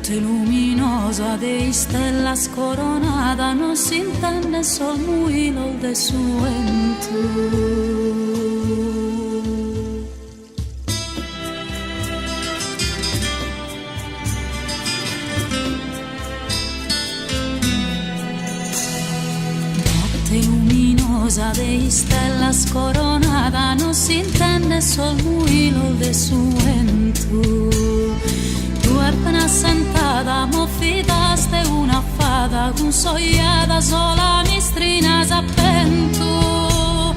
notte luminosa de stellas coronada, non si intende sol muilo de su vento. Luminosa de stellas coronada, non si intende sol muilo de su vento. Tu appena sentada mofidaste una fada con sogliada sola mistrinas a pento.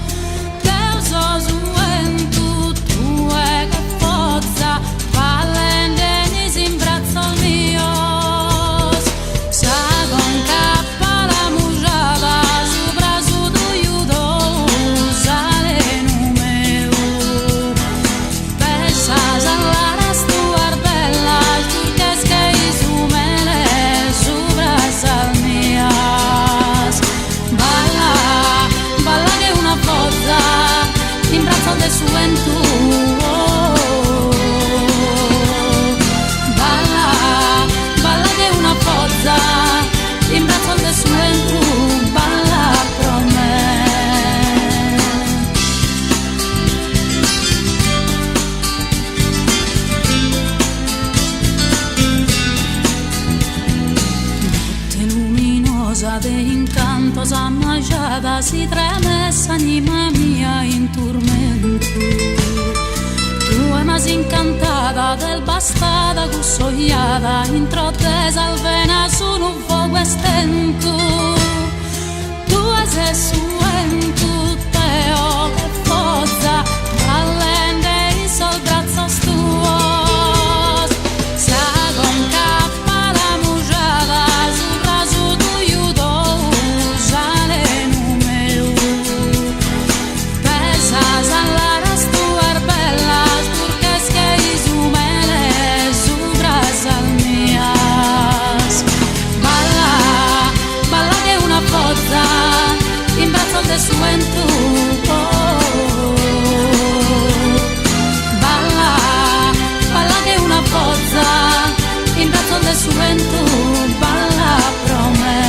Deus su vento, tu è che forza, valente nis in braccio al mio. De su vento, balla, balla che una pozza, in braccio de su vento, balla pro me. Notte luminosa de incantos amaggiata, si tremessa anima mia in tormento. Tu è mas incantata del bastada cussogliata, introttesa al vena su un fuoco estento. Tu è se suento teo che forza, allende i sol brazzos tuos. Sa con cappa la mujada, su raso tu iudo, usale numero. Pesas alla in braccio de su vento, balla, balla che una pozza, in braccio de su vento, balla pro me.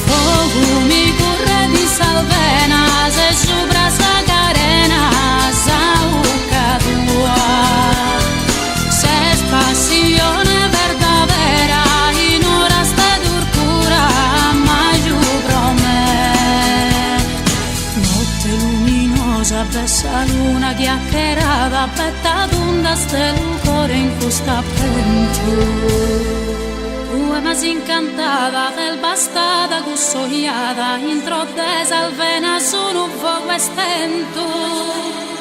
Fuoco mi corre di salvena, se su brasa carena, passione verdadera in horas de tortura, mai pro me. Notte luminosa, bella luna chiacchierata, petta d'onda del cuore in costa pento. Tu è mas incantata del bastada cussogliata, introttesa al vena su un fuoco estento.